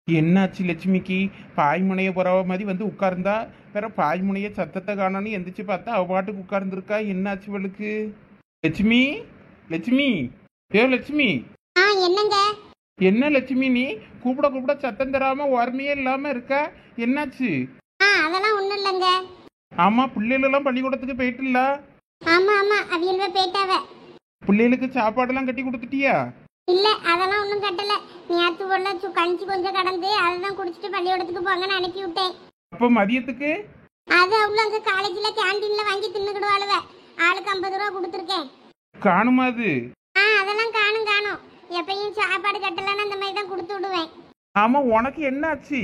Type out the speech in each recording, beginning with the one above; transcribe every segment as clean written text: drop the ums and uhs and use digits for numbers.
என்னாச்சு லட்சுமிக்கு? பாய்முனைய போறவ மாதிரி வந்து உட்கார்ந்தா, வேற பாய்முனைய சத்தத்தை காணோன்னு எந்திரிச்சு பார்த்தா அவ பாட்டுக்கு உட்கார்ந்துருக்கா. என்னாச்சு இவளுக்கு? லட்சுமி, லட்சுமி, லட்சுமி. என்னங்க? என்ன லட்சுமி நீ கூப்பிட கூப்பிட சத்தம் தராம ஓர்மையே இல்லாம இருக்க? என்னாச்சு? அதெல்லாம் ஒண்ணும் இல்லைங்க. ஆமா, பிள்ளைகளெல்லாம் பள்ளிக்கூடத்துக்கு போயிட்டுல? ஆமா அவியல்வ போயிட்டாவ. பிள்ளைகளுக்கு சாப்பாடெல்லாம் கட்டி கொடுத்துட்டியா? இல்ல, அதெல்லாம் ஒண்ணும் கட்டல. நேத்து போல கஞ்சி கொஞ்சம் கடந்து அதெல்லாம் குடிச்சிட்டு பள்ளிக்கூடத்துக்கு போங்கன்னு அனுப்பி விட்டேன். அப்ப மதியத்துக்கு? அது அவ்வளோ அங்க காலேஜ்ல கேண்டீன்ல வாங்கி தின்னுக்கிடுவாளுவ. ஆளுக்கு 50 ரூபா கொடுத்துருக்கேன். காணுமா அது? அதெல்லாம் காணும். எப்பயும் சாப்பாடு கட்டலன்னு அந்த மாதிரி தான் கொடுத்து விடுவேன். ஆமா, உனக்கு என்னாச்சு?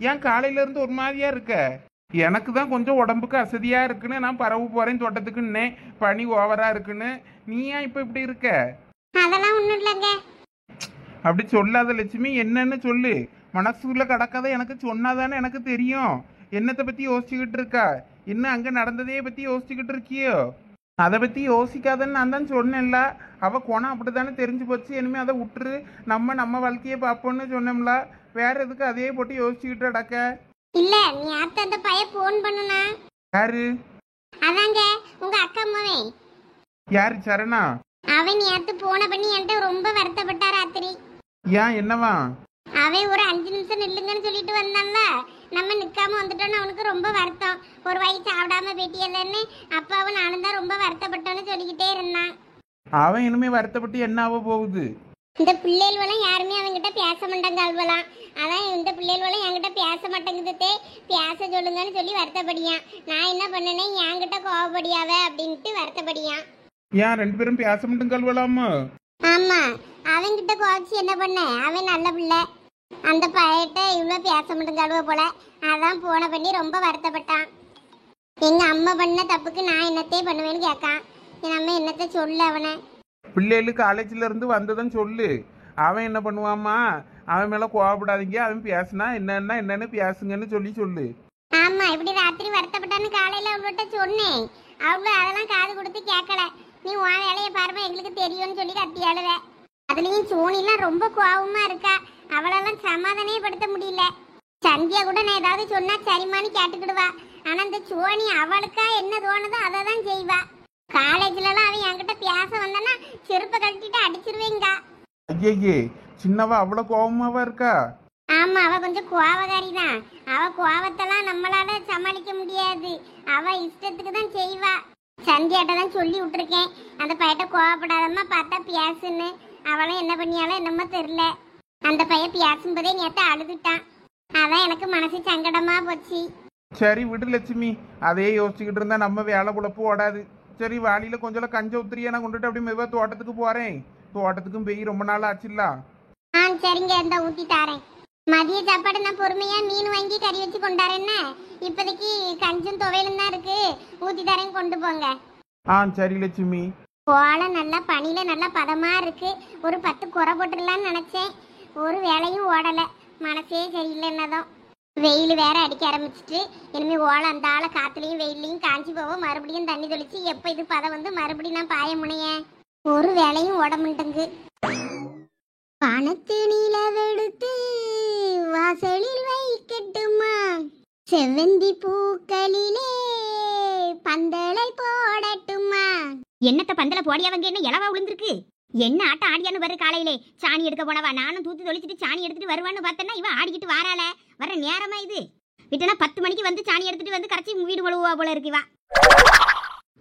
ஏன் காலையில இருந்து ஒரு மாதிரியா இருக்க? எனக்கு தான் கொஞ்சம் உடம்புக்கு அசதியா இருக்குன்னு நான் பரவு போறேன் தோட்டத்துக்குன்னே, பனி ஓவரா இருக்குன்னு. நீ ஏன் இப்ப இப்படி இருக்க? அதெல்லாம் ஒண்ணும் இல்லைங்க. அப்படி சொல்லாத லட்சுமி, என்னன்னு சொல்லு. மனசுக்குள்ள கடக்காத எனக்கு சொன்னாதானே எனக்கு தெரியும். என்னத்தை பத்தி யோசிச்சுக்கிட்டு இருக்கா? இன்னும் அங்க நடந்ததையே பத்தி யோசிச்சுக்கிட்டு இருக்கியோ? அதை பத்தி யோசிக்காதன்னு நான் தான் சொன்னேன்ல. அவ குணம் அப்படித்தானே தெரிஞ்சு போச்சு. இனிமே அதை விட்டுரு, நம்ம வாழ்க்கையை பார்ப்போம்னு சொன்னோம்ல. வேற எதுக்கு அதையே போட்டு யோசிச்சுக்கிட்டு அடக்க? இல்ல, நீ அந்த பைய போன் பண்ணுனா. யாரு? அதாங்க உங்க அக்கா அம்மாவே. யாரு? சரணா? அவன் நேத்து போன பண்ணி என்கிட்ட ரொம்ப வருத்தப்பட்டா ராத்திரி. ஏன், என்னவா? அவன் ஒரு 5 நிமிஷம் நில்லுங்கன்னு சொல்லிட்டு வந்தான்ல, நம்ம நிக்காம வந்துட்டோன்னு அவனுக்கு ரொம்ப வருத்தம். ஒரு வாய் சாப்பிடாம பேட்டியல்லன்னு அப்பாவும் நானும் தான் ரொம்ப வருத்தப்பட்டோன்னு சொல்லிக்கிட்டே இருந்தான். அவன் இனிமே வருத்தப்பட்டு என்ன ஆக போகுது? இந்த பிள்ளைகளும் யாருமே அவன்கிட்ட பேச மாட்டாங்க அல்வலாம். அதான் இந்த பிள்ளைகளும் என்கிட்ட பேச மாட்டேங்குதே, பேச சொல்லுங்கன்னு சொல்லி வருத்தப்படியான். நான் என்ன பண்ணனேன், என்கிட்ட கோவப்படியாவ அப்படின்ட்டு வருத்தப்படியான். ஏன் ரெண்டு பேரும் பேச மட்டும் கல்வலாமா? ஆமா, அவன்கிட்ட கோவிச்சு என்ன பண்ண? அவன் நல்ல பிள்ளை. அந்த பையிட்ட இவ்வளோ பேச மட்டும் கழுவ போல. அதான் போன பண்ணி ரொம்ப வருத்தப்பட்டான். எங்க அம்மா பண்ண தப்புக்கு நான் என்னத்தையே பண்ணுவேன்னு கேட்கான். என் அம்மா என்னத்தை சொல்லு அவனை. பிள்ளைகளுக்கு காலேஜ்ல இருந்து வந்ததுன்னு சொல்லு. அவன் என்ன பண்ணுவாமா? அவன் மேல கோவப்படாதீங்க, அவன் பேசுனா என்னன்னு பேசுங்கன்னு சொல்லு. ஆமா, இப்படி ராத்திரி வருத்தப்பட்டான்னு காலையில அவள்கிட்ட சொன்னேன். அவ்வளோ அதெல்லாம் காது கொடுத்து கேட்கல. நீ உன் வேலையை பாருமா, எங்களுக்கு தெரியும்னு சொல்லி கத்தி அழுவ. அதுலயும் சோனிலாம் ரொம்ப கோவமா இருக்கா. அவளெல்லாம் சமாதானே படுத்த முடியல. சந்தியா கூட நான் ஏதாவது சொன்னா சரிமான்னு கேட்டுக்கிடுவா. ஆனா இந்த சோனி அவளுக்கா என்ன தோணுதோ அதை தான் செய்வா. காலேஜ்லலாம் அவன் என்கிட்ட பேச வந்தானா செருப்பை கழட்டிட்டு அடிச்சிருவேங்க. ஐயே, சின்னவா அவ்வளவு கோவமாவா இருக்கா? ஆமா, அவ கொஞ்சம் கோவக்காரி தான். அவ கோவத்தெல்லாம் நம்மளால சமாளிக்க முடியாது. அவ இஷ்டத்துக்கு தான் செய்வா. சந்தியாட்ட தான் சொல்லி விட்டுருக்கேன், அந்த பையட்ட கோவப்படாதம்மா, பார்த்தா பேசுன்னு. அவளும் என்ன பண்ணியாலும் என்னமோ தெரியல. அந்த பையன் பேசும்போதே நேற்று அழுதுட்டான். அதான் எனக்கு மனசு சங்கடமா போச்சு. சரி விடு லட்சுமி, அதையே யோசிச்சுக்கிட்டு இருந்தா நம்ம வேலை குழப்பு ஓடாது. சரி, வாளியில கொஞ்சம் கஞ்ச உத்திரியா நான் கொண்டுட்டு அப்படி மெதுவா தோட்டத்துக்கு போறேன். தோட்டத்துக்கும் போய் ரொம்ப நாள் ஆச்சுல்ல. சரிங்க, இந்த ஊத்தி தாரேன். மதிய சாப்பாடு நான் பொறுமையா மீன் வாங்கி கறி வச்சு கொண்டாரேன்னா. இப்போதைக்கு கஞ்சும் துவையலும் தான் இருக்கு, ஊத்தி தரேன், கொண்டு போங்க. சரி லட்சுமி. கோலம் நல்லா பனியில நல்லா பதமா இருக்கு. ஒரு 10 குறை போட்டுடலான்னு நினைச்சேன். ஒரு வேலையும் ஓடலை. மனசே சரியில்லைன்னதும் வெயில் வேற அடிக்க ஆரம்பிச்சிட்டு. இனிமே ஓலை அந்த ஆளை காத்துலையும் வெயிலையும் காஞ்சி போவோம். மறுபடியும் தண்ணி தெளிச்சு எப்போ இது பதம் வந்து மறுபடியும் நான் பாய முனையேன். ஒரு வேலையும் ஓட மாட்டேங்கு. பணத்து நிலவெடுத்து வாசலில் வைக்கட்டுமா, செவ்வந்தி பூக்களிலே பந்தலை போடட்டுமா. என்னத்த பந்தல போடியாவங்க, என்ன இலவா விழுந்திருக்கு? என்ன ஆட்டம் ஆடியான்னு வரு. காலையிலே சாணி எடுக்க போனவா, நானும் தூத்து தொளிச்சிட்டு சாணி எடுத்துட்டு வருவான்னு பார்த்தேன்னா இவன் ஆடிக்கிட்டு வாரால. வர நேரமா இது? விட்டனா 10 மணிக்கு வந்து சாணி எடுத்துட்டு வந்து கரைச்சி வீடு முழுவா போல இருக்குவா.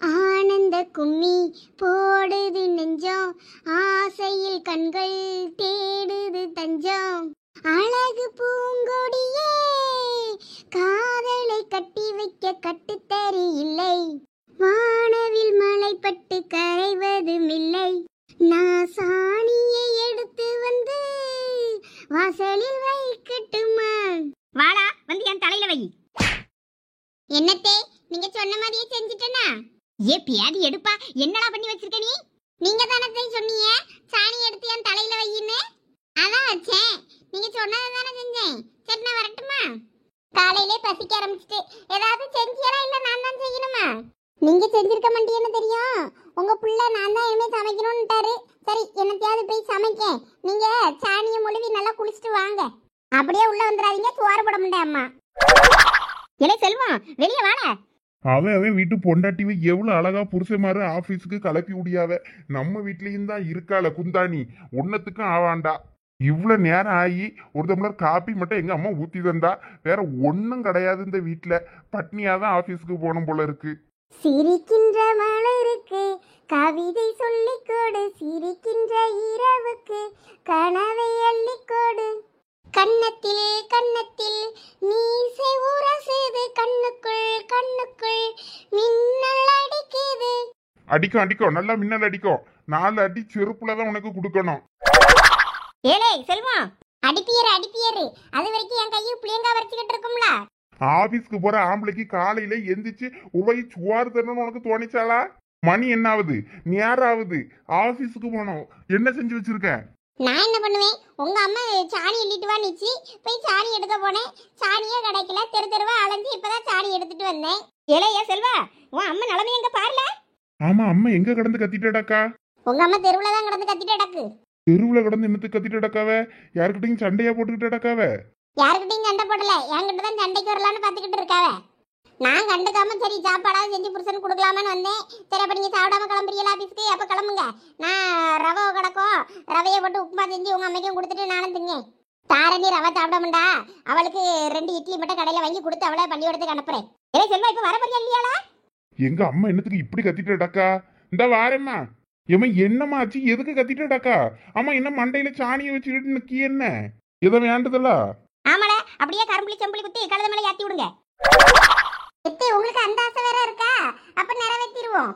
ஆனந்த கும்மி போடுது நெஞ்சம், ஆசையில் கண்கள் தேடுது தஞ்சம். அழகு பூங்கொடியே காதலை கட்டி வைக்க கட்டுத்தறி இல்லை, வானவில் மலைப்பட்டு கரைவதும் இல்லை. நான் சாணியை எடுத்து வந்து வாசலில் வைக்கட்டுமா. வாடா வந்து என் தலையில வை. என்னத்தே, நீங்க சொன்ன மாதிரியே செஞ்சுட்டேனா? ஏ பியாதி எடுப்பா, என்னடா பண்ணி வச்சிருக்க நீ? நீங்க தானே சொன்னீங்க சாணி எடுத்து என் தலையில வையின்னு. அதான் வச்சேன், நீங்க சொன்னதை தானே செஞ்சேன். சரி, நான் வரட்டுமா? காலையிலே பசிக்க ஆரம்பிச்சுட்டு ஏதாவது செஞ்சியரா இல்ல நான் தான் செய்யணுமா? நீங்க செஞ்சிருக்க மாட்டீங்கன்னு தெரியும். உங்க புள்ள நான் தான் இனிமே சமைக்கணும்ட்டாரு. சரி, என்னத்தையாவது போய் சமைக்க. நீங்க சாணியை முழுவி நல்லா குளிச்சுட்டு வாங்க. அப்படியே உள்ள வந்துடாதீங்க, சோறு போட முடியாது அம்மா. இலை செல்வம், வெளியே வாட. அவன் வீட்டு பொண்டாட்டிவை எவ்வளவு அழகா புருஷமாரு ஆபீஸுக்கு கலப்பி விடியாவ. நம்ம வீட்லயும் தான் இருக்காள குந்தாணி, ஒன்னத்துக்கும் ஆவாண்டா. இவ்வளவு நேரம் ஆகி ஒரு டம்ளர் காப்பி மட்டும் எங்க அம்மா ஊத்தி தந்தா. வேற ஒன்னும் கிடையாது இந்த வீட்டுல. பட்னியாதான் ஆபீஸுக்கு போன போல இருக்கு. சிரிக்கின்ற மலருக்கு கவிதை சொல்லிக்கொடு, சிரிக்கின்ற இரவுக்கு கனவை அள்ளிக்கொடு. கன்னத்தில் கன்னத்தில் மீசை உரசுது, கண்ணுக்குள் கண்ணுக்குள் மின்னல் அடிக்குது. அடிக்கும் அடிக்கும், நல்லா மின்னல் அடிக்கும். 4 அடி செருப்புலதான் உனக்கு கொடுக்கணும். ஏலே செல்வம், அடிப்பியரு அடிப்பியரு, அது வரைக்கும் என் கையை புளியங்கா வரைச்சுக்கிட்டு இருக்கும்ல. ஆபீஸ்க்கு போற ஆம்பளைக்கு காலையில எந்திரிச்சு உருவாகி சுவாறு தரணும்னு உனக்கு தோணிச்சாளா? மணி என்ன ஆகுது, நேரம் ஆகுது, ஆபீஸுக்கு போனோம். என்ன செஞ்சு வச்சிருக்க? நான் என்ன பண்ணுவேன், உங்க அம்மா சாணி எண்ணிட்டு வா நிச்சு, போய் சாணி எடுக்க போனேன். சாணியே கிடைக்கல, தெரு தெருவா அலைஞ்சு இப்பதான் சாணி எடுத்துட்டு வந்தேன். ஏலையா செல்வா, உன் அம்மா நிலைமை எங்க பாருல. ஆமா, அம்மா எங்க கடந்து கத்திட்டடாக்கா? உங்க அம்மா தெருவுல தான் கடந்து கத்திட்டு அடக்கு. தெருவுல கடந்து என்னத்துக்கு கத்திட்டடாக்காவ? யாருக்கிட்டையும் சண்டையா போட்டுக்கிட்டடாக்காவ? யாருக்கிட்டையும் சண்டை போடல, என்கிட்ட தான் சண்டைக்கு வரலான்னு பாத்துக்கிட்டு இருக்காவ. நான் கண்டுக்காம சரி சாப்பாடாவது செஞ்சு புருஷனுக்கு கொடுக்கலாமான்னு வந்தேன். சரி அப்ப நீங்க சாப்பிடாம கிளம்புறீங்களா ஆபீஸ்க்கு? அப்ப கிளம்புங்க. நான் ரவை கிடக்கும், ரவையை போட்டு உப்புமா செஞ்சு உங்க அம்மைக்கும் கொடுத்துட்டு நானும் திங்க. தாரணி ரவை சாப்பிடாமண்டா, அவளுக்கு 2 இட்லி மட்டும் கடையில வாங்கி கொடுத்து அவளை பள்ளியோடத்துக்கு அனுப்புறேன். ஏ செல்வா, இப்ப வரப்படியா இல்லையாளா? எங்க அம்மா என்னத்துக்கு இப்படி கத்திட்டடாக்கா? இந்த வாரேம்மா. ஏமா என்னம்மா ஆச்சு, எதுக்கு கத்திட்டடாக்கா? அம்மா என்ன மண்டையில சாணியை வச்சுக்கிட்டு நிக்கி? என்ன எதை வேண்டதில்ல? ஆமால, அப்படியே கரும்புளி செம்புளி குத்தி கழுத மேல ஏத்தி விடுங்க. எத்தே, உங்களுக்கு அந்த ஆசை வேற இருக்கா? அப்ப நிறைவேற்றிடுவோம்.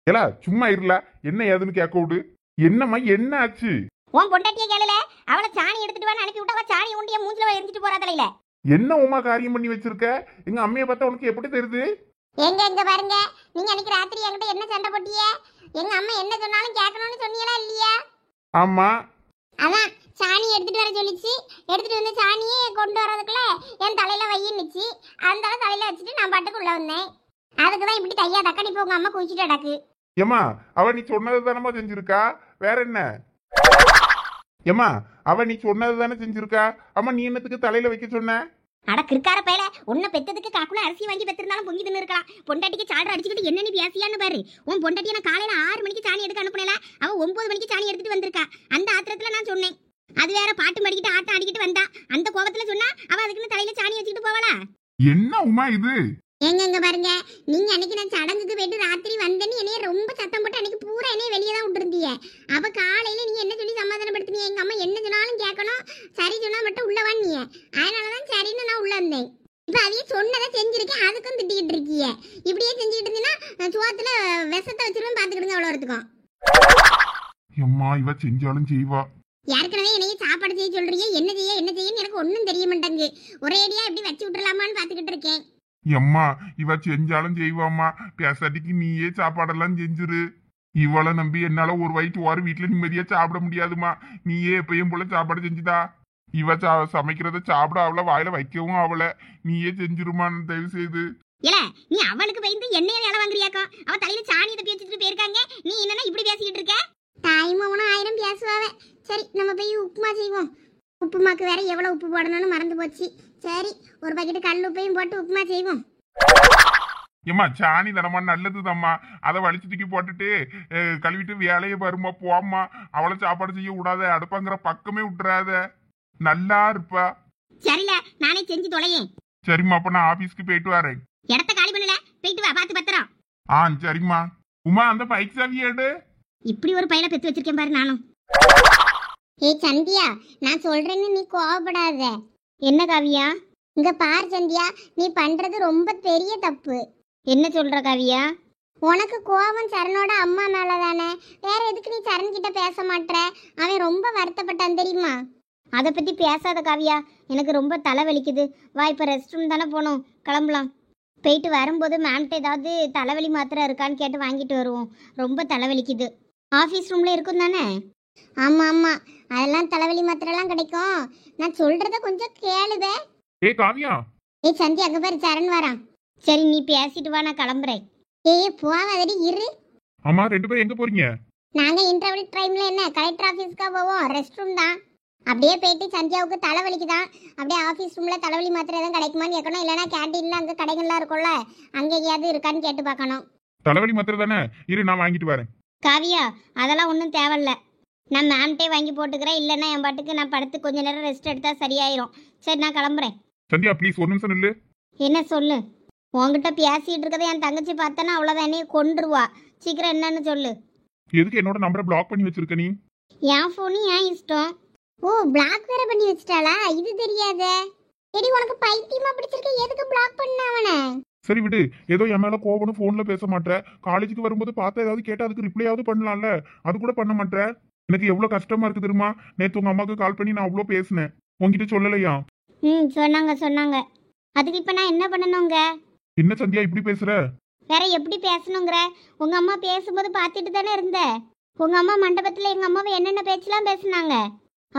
ஏலா சும்மா இருல, என்ன ஏதுன்னு கேட்க விடு. என்னம்மா என்ன ஆச்சு? உன் பொண்டாட்டிய கேளுல, அவளை சாணி எடுத்துட்டு வான்னு அனுப்பி விட்டா சாணி உண்டிய மூஞ்சில எரிஞ்சிட்டு போறா தலையில. என்ன உமா காரியம் பண்ணி வச்சிருக்க? எங்க அம்மையை பார்த்தா உனக்கு எப்படி தெரியுது? எங்க பாருங்க, நீங்க அன்னைக்கு ராத்திரி என்கிட்ட என்ன சண்டை போட்டிய? எங்க அம்மா என்ன சொன்னாலும் கேட்கணும்னு சொன்னீங்களா இல்லையா? ஆமா. அதான் சாணி எடுத்துட்டு வர சொல்லிச்சு. எடுத்துட்டு வந்து சாணியை கொண்டு வரதுக்குள்ள என் தலையில வையின்னுச்சு. அந்த தலையில வச்சுட்டு நான் பாட்டுக்கு உள்ள வந்தேன். அதுக்குதான் இப்படி தையா டக்கடி இப்போ உங்க அம்மா குளிச்சுட்டு அடக்கு. ஏமா அவ நீ சொன்னது தானமா செஞ்சிருக்கா, வேற என்ன? ஏமா அவ நீ சொன்னது தானே செஞ்சிருக்கா. அம்மா நீ என்னத்துக்கு தலையில வைக்க சொன்ன? அட கிற்கார பேல, உன்னை பெத்ததுக்கு காக்குல அரிசி வாங்கி பெற்றிருந்தாலும் பொங்கி தின்னு இருக்கலாம். பொண்டாட்டிக்கு சால்ற அடிச்சுக்கிட்டு என்னன்னு பேசியான்னு பாரு. உன் பொண்டாட்டி நான் காலையில 6 மணிக்கு சாணி எடுக்க அனுப்புனல, அவ 9 மணிக்கு சாணி எடுத்துட்டு வந்திருக்கா. அந்த ஆத்திரத்துல நான் சொன்னேன். அது வேற பாட்டு மடிக்கிட்டு ஆட்டம் அடிக்கிட்டு வந்தா. அந்த கோபத்துல சொன்னா அவ அதுக்குன்னு தலையில சாணி வச்சுக்கிட்டு போவாளா? என்ன உமா இது? எங்க பாருங்க, நீங்க அன்னைக்கு நான் சடங்குக்கு போயிட்டு ராத்திரி வந்தேன்னு என்னைய ரொம்ப சத்தம் போட்டு அன்னைக்கு பூரா என்னைய வெளியே தான் விட்டுருந்தீங்க. அப்ப காலையில நீங்க என்ன சொல்லி சமாதானப்படுத்தினீங்க? எங்க அம்மா என்ன சொன்னாலும் கேட்கணும், சரி சொன்னா மட்டும் உள்ள வாங்க. அதனாலதான் சரின்னு நான் உள்ள வந்தேன். இப்ப அதையே சொன்னதை செஞ்சிருக்கேன், அதுக்கும் திட்டிக்கிட்டு இருக்கீங்க. இப்படியே செஞ்சுக்கிட்டு இருந்தீங்கன்னா சுவாத்துல விஷத்தை வச்சிருவேன், பாத்துக்கிடுங்க. அவ்வளோ இருக்குக்கும். அம்மா இவ செஞ்சாலும் செய்வா. ஏற்கனவே என்னைய சாப்பாடு செய்ய சொல்றீங்க, என்ன செய்யன்னு எனக்கு ஒன்னும் தெரிய மாட்டேங்குது. ஒரேடியா இப்படி வச்சு விட்டுலாமான்னு பாத்துக்கிட்டு இருக்கேன். எம்மா இவ செஞ்சாலும் செய்வாம்மா. பேசாட்டிக்கு நீயே சாப்பாடெல்லாம் செஞ்சிரு. இவளை நம்பி என்னால ஒரு வயிற்று வாரம் வீட்டுல நிம்மதியா சாப்பிட முடியாதுமா. நீயே எப்பயும் போல சாப்பாடு செஞ்சுதா. இவ சமைக்கிறத சாப்பிட அவளை வாயில வைக்கவும் அவளை நீயே செஞ்சிருமான்னு தயவு செய்து. இல்ல நீ அவளுக்கு பயந்து என்னைய வேலை வாங்குறியாக்கா? அவ தலையில சாணி தப்பி வச்சுட்டு போயிருக்காங்க, நீ என்னன்னா இப்படி பேசிக்கிட்டு இருக்க? தாய்மாவனும் 1000 பேசுவாவ. சரி நம்ம போய் உப்புமா செய்வோம். உப்புமாக்கு வேற எவ்வளவு உப்பு போடணும்னு மறந்து போச்சு. சரி ஒரு பாக்கெட்டு கல் உப்பையும் போட்டு உப்புமா செய்வோம். ஏம்மா சாணி தரமா நல்லதுதாம்மா. அதை வலிச்சு தூக்கி போட்டுட்டு கழுவிட்டு வேலையை வருமா போம்மா. அவளை சாப்பாடு செய்ய விடாத, அடுப்பாங்கிற பக்கமே விட்டுறாத. நல்லா இருப்பா. சரில நானே செஞ்சு தொலையேன். சரிம்மா, அப்ப நான் ஆபீஸ்க்கு போயிட்டு வரேன். இடத்த காலி பண்ணல, போயிட்டு வா, பார்த்து பத்திரம். சரிம்மா. உமா அந்த பைக் சாவி எடு. இப்படி ஒரு பையில பெத்து வச்சிருக்கேன் பாரு நானும். ஏய் சந்தியா, நான் சொல்றேன்னு நீ கோவப்படாத. என்ன காவியா? இங்க பாரு சந்தியா, நீ பண்றது ரொம்ப பெரிய தப்பு. என்ன சொல்ற காவியா? உனக்கு கோபம் சரணோட அம்மா மேலதானே, வேற எதுக்கு நீ சரண் கிட்ட பேச மாட்ற? அவன் ரொம்ப வருத்தப்பட்டான் தெரியுமா? அதை பத்தி பேசாத காவியா, எனக்கு ரொம்ப தலை வலிக்குது. வா இப்ப ரெஸ்ட் ரூம் தானே போனோம், கிளம்பலாம். போயிட்டு வரும்போது மேம்கிட்ட ஏதாவது தலைவலி மாத்திரை இருக்கான்னு கேட்டு வாங்கிட்டு வருவோம். ரொம்ப தலைவலிக்குது. ஆஃபீஸ் ரூம்ல இருக்கும் தானே? ஆமாம் ஆமாம், அதெல்லாம் தலைவலி மாத்திரைலாம் கிடைக்கும். நான் சொல்றத கொஞ்சம் கேளுவே. காவியா. சந்தி அங்கே பாரு சரண் வரான். சரி நீ பேசிட்டு வா, நான் கிளம்புறேன். போவாதடி இரு. அம்மா 2 பேரும் எங்க போறீங்க? நாங்கள் இன்டர்வல் டைம்ல என்ன கலெக்டர் ஆஃபீஸ்க்கா போவோம், ரெஸ்ட் ரூம் தான். அப்படியே போயிட்டு சந்தியாவுக்கு தலைவலிக்கு தான் அப்படியே ஆஃபீஸ் ரூமில் தலைவலி மாத்திரை எதுவும் கிடைக்குமான்னு கேட்கணும், இல்லைனா கேண்டீனில் அங்கே கடைகள்லாம் இருக்கும்ல அங்கே எங்கேயாவது இருக்கான்னு கேட்டு பார்க்கணும். தலைவலி மாத்திரை தானே, இரு நான் வாங்கிட்டு வரேன். காவியா அதெல்லாம் ஒன்றும் தேவையில்ல, நான் மேம்கிட்டே வாங்கி போட்டுக்கிறேன். இல்லைன்னா என் பாட்டுக்கு நான் படுத்து கொஞ்ச நேரம் ரெஸ்ட் எடுத்தா சரியாயிரும். சரி நான் கிளம்புறேன். சந்தியா ப்ளீஸ் ஒரு நிமிஷம் நில்லு. என்ன சொல்லு? உங்ககிட்ட பேசிட்டு இருக்கதை என் தங்கச்சி பார்த்தேன்னா அவ்வளோதான், என்னைய கொன்றுவா. சீக்கிரம் என்னன்னு சொல்லு. எதுக்கு என்னோட நம்பரை பிளாக் பண்ணி வச்சிருக்க நீ? என் ஃபோனு ஏன் இஷ்டம். ஓ பிளாக் வேற பண்ணி வச்சிட்டாளா? இது தெரியாதே. எடி உனக்கு பைத்தியமா பிடிச்சிருக்க, எதுக்கு பிளாக் பண்ண அவனை? சரி விடு, ஏதோ என் மேல கோவம்னு போன்ல பேச மாட்டேன். காலேஜுக்கு வரும்போது பார்த்தா ஏதாவது கேட்டா அதுக்கு ரிப்ளையாவது பண்ணலாம்ல, அது கூட பண்ண மாட்டேன். எனக்கு எவ்வளவு கஷ்டமா இருக்கு தெரியுமா? நேத்து உங்க அம்மாவுக்கு கால் பண்ணி நான் அவ்வளோ பேசினேன், உங்ககிட்ட சொல்லலையா? சொன்னாங்க. அதுக்கு இப்ப நான் என்ன பண்ணணுங்க? என்ன சந்தியா இப்படி பேசுற? வேற எப்படி பேசணுங்கிற? உங்க அம்மா பேசும்போது பார்த்துட்டு தானே இருந்த. உங்க அம்மா மண்டபத்துல எங்க அம்மாவை என்னென்ன பேச்செல்லாம் பேசுனாங்க.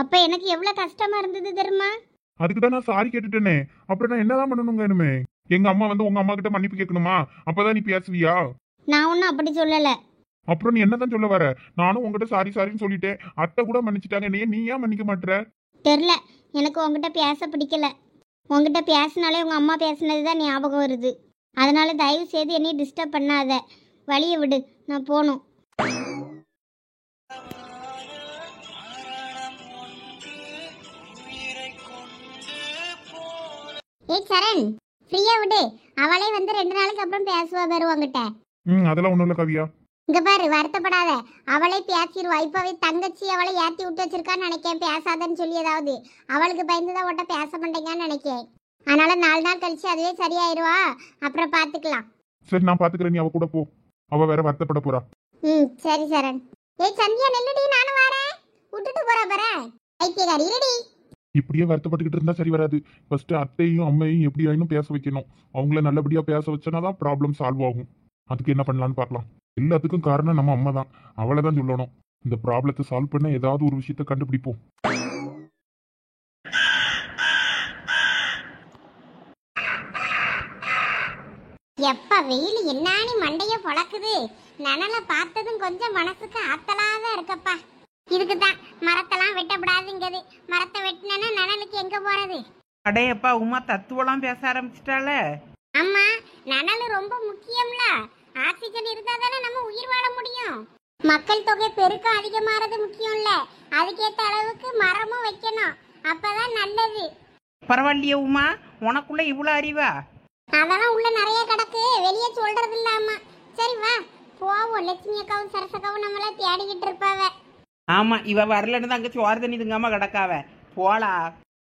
அப்ப எனக்கு எவ்வளவு கஷ்டமா இருந்தது தெரியுமா? அதுக்கு தான் நான் சாரி கேட்டுட்டேனே. அப்புறம் நான் என்னதான் பண்ணணுங்க இனிமே? எங்க அம்மா வந்து உங்க அம்மா கிட்ட மன்னிப்பு கேட்கணுமா? அப்பதான் நீ பேசுவியா? நான் ஒன்னும் அப்படி சொல்லல. அப்புறம் நீ என்னதான் சொல்ல வர? நானும் உங்ககிட்ட சாரின்னு சொல்லிட்டேன், அத்தை கூட மன்னிச்சிட்டாங்க, நீ ஏன் மன்னிக்க மாட்டற? தெரியல, எனக்கு உங்ககிட்ட பேச பிடிக்கல. உங்ககிட்ட பேசினாலே உங்க அம்மா பேசினது தான் ஞாபகம் வருது. அதனால தயவு செய்து என்னை டிஸ்டர்ப் பண்ணாத. வழியை விடு, நான் போகணும். ஏய் சரண், ஃப்ரீயா விடு. அவளே வந்து 2 நாளைக்கு அப்புறம் பேசுவா பாரு உங்ககிட்ட. அதெல்லாம் ஒண்ணும் இல்ல கவியா. இங்க பாரு, வருத்தப்படாத. அவளே பேசிடுவா. இப்பவே தங்கச்சி அவளை ஏத்தி விட்டு வச்சிருக்கான்னு நினைக்கேன், பேசாதன்னு சொல்லி. ஏதாவது அவளுக்கு பயந்துதான் உன்ட்ட பேச மாட்டேங்கன்னு நினைக்கேன். அதனால 4 நாள் கழிச்சு அதுவே சரியாயிருவா. அப்புறம் பாத்துக்கலாம். சரி நான் பாத்துக்கிறேன், நீ அவ கூட போ. அவ வேற வருத்தப்பட போறா. சரி சரண். ஏய் சந்தியா நெல்லுடி, நானும் வரேன். விட்டுட்டு போறா பாரு. ஐத்தியகாரி இருடி. இப்படியே வருத்தப்பட்டுக்கிட்டு இருந்தா சரி வராது. ஃபர்ஸ்ட் அத்தையும் அம்மையும் எப்படி ஆயினும் பேச வைக்கணும். அவங்கள நல்லபடியா பேச வச்சனாதான் ப்ராப்ளம் சால்வ் ஆகும். அதுக்கு என்ன பண்ணலான்னு பார்க்கலாம். எல்லாத்துக்கும் காரணம் நம்ம அம்மா தான், அவளை தான் சொல்லணும். இந்த ப்ராப்ளத்தை சால்வ் பண்ண ஏதாவது ஒரு விஷயத்த கண்டுபிடிப்போம். எப்ப வெயில் என்னானி மண்டைய பொளக்குது. நனல பார்த்ததும் கொஞ்சம் மனசுக்கு ஆத்தலாதான் இருக்கப்பா. இதுக்குதான் மரத்தெல்லாம் வெட்டப்படாதுங்கிறது. மரத்தை வெட்டினா நனலுக்கு எங்க போறது? அடையப்பா உமா தத்துவலாம் பேச ஆரம்பிச்சிட்டால. அம்மா, நனல் ரொம்ப முக்கியம்ல. ஆக்சிஜன் இருந்தா தானே நம்ம உயிர் வாழ முடியும். மக்கள் தொகை பெருக்கம் அதிகமாறது முக்கியம் இல்ல, அதுக்கேற்ற அளவுக்கு மரமும் வைக்கணும். அப்பதான் நல்லது. பரவாயில்லையே உமா, உனக்குள்ள இவ்வளவு அறிவா? அதெல்லாம் உள்ள நிறைய கிடக்கு, வெளியே சொல்றது இல்லாம. சரி வா போவோம். லட்சுமி அக்காவும் சரசக்காவும் நம்மள தேடிக்கிட்டு இருப்பாவ. ஆமா, இவ வரலன்னு தான் அங்க சோறு தண்ணி திங்காம கிடக்காவ. போலா,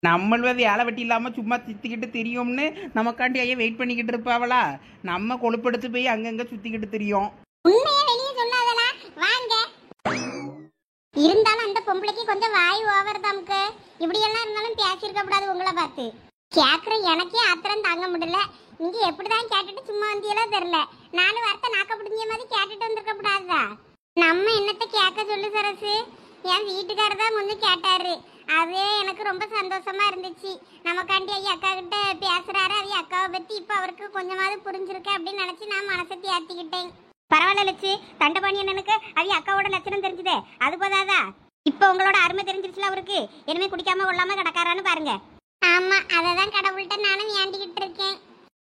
நம்மள வேலை வெட்டி இல்லாம சும்மா சுத்திக்கிட்டு தெரியும்னு நமக்காண்டி ஐயா வெயிட் பண்ணிக்கிட்டு இருப்பாவளா? நம்ம கொழுப்படுத்து போய் அங்கங்க சுத்திக்கிட்டு தெரியும். உண்மையை வெளியே சொல்லாதலா? வாங்க. இருந்தாலும் அந்த பொம்பளைக்கு கொஞ்சம் வாய் ஓவர் தமக்கு. இப்படி எல்லாம் இருந்தாலும் பேசியிருக்க கூடாது. உங்களை பார்த்து கேக்குற எனக்கே ஆத்திரம் தாங்க முடியல. நீங்க எப்படிதான் கேட்டுட்டு சும்மா வந்தியெல்லா தெரியல. 4 வார்த்தை நாக்க பிடிஞ்ச மாதிரி கேட்டுட்டு வந்திருக்க கூடாதா? நம்ம என்னத்த கேட்க சொல்லு சரசு. என் வீட்டுக்காரர் தான் கொஞ்சம் கேட்டாரு. அது எனக்கு ரொம்ப சந்தோஷமா இருந்துச்சு. நமக்காண்டி ஐயா அக்கா கிட்ட பேசுறாரு. அவைய அக்காவை பத்தி இப்ப அவருக்கு கொஞ்சமாவது புரிஞ்சிருக்கு அப்படின்னு நினைச்சு நான் மனசை தேர்த்திக்கிட்டேன். பரவாயில்ல லட்சு, தண்டபாணி அண்ணனுக்கு அவைய அக்காவோட லட்சணம் தெரிஞ்சுதே, அது போதாதா? இப்ப உங்களோட அருமை தெரிஞ்சிருச்சுல அவருக்கு. இனிமே குடிக்காம கொள்ளாம கிடக்காரான்னு பாருங்க. ஆமா, அததான் கடவுள்கிட்ட நானும் வேண்டிக்கிட்டு இருக்கேன்.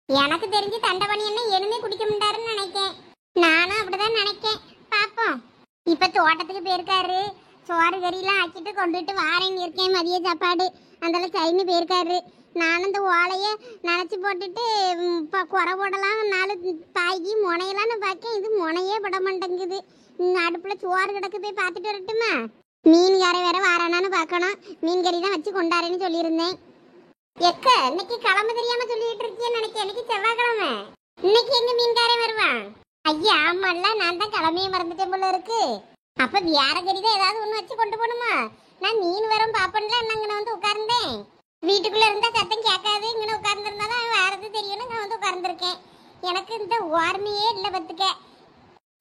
எனக்கு தெரிஞ்சு தண்டபாணி அண்ணன் இனிமே குடிக்க மாட்டாருன்னு நினைக்கேன். நானும் அப்படிதான் நினைக்கேன். பாப்போம். இப்ப தோட்டத்துக்கு போயிருக்காரு. சோறு கறியெல்லாம் ஆக்கிட்டு கொண்டுட்டு வாரேன்னு இருக்கேன். மதிய சாப்பாடு அந்த சரின்னு போயிருக்காரு. நானும் இந்த ஓலைய நினைச்சு போட்டுட்டு குறை போடலாம் 4 பாய்க்கு முனையலான்னு பார்க்கேன். இது முனையே பட மாட்டேங்குது. அடுப்புல சோறு கிடக்கு, போய் பார்த்துட்டு வரட்டுமா? மீன் கறி வேற வாரானான்னு பார்க்கணும். மீன் கறி தான் வச்சு கொண்டாருன்னு சொல்லியிருந்தேன். எக்க இன்னைக்கு கிளம்ப தெரியாம சொல்லிட்டு இருக்கேன்னு நினைக்க. இன்னைக்கு செவ்வாய்க்கிழமை. இன்னைக்கு எங்க மீன்காரே வருவான்? ஐயா ஆமால்ல, நான் தான் கிளம்பியே மறந்துட்டேன் போல இருக்கு. அப்ப வேற கறிதான் ஏதாவது ஒண்ணு வச்சு கொண்டு போகணுமா? நான் மீன் வரும் பாப்பன்ல அங்கே வந்து உட்கார்ந்தேன். வீட்டுக்குள்ள இருந்தா சத்தம் கேட்காது. இங்கே உட்கார்ந்துருந்தாதான் வேற எது தெரியும்னு நான் வந்து உட்கார்ந்துருக்கேன். எனக்கு இந்த ஓர்மையே இல்லை பத்துக்க.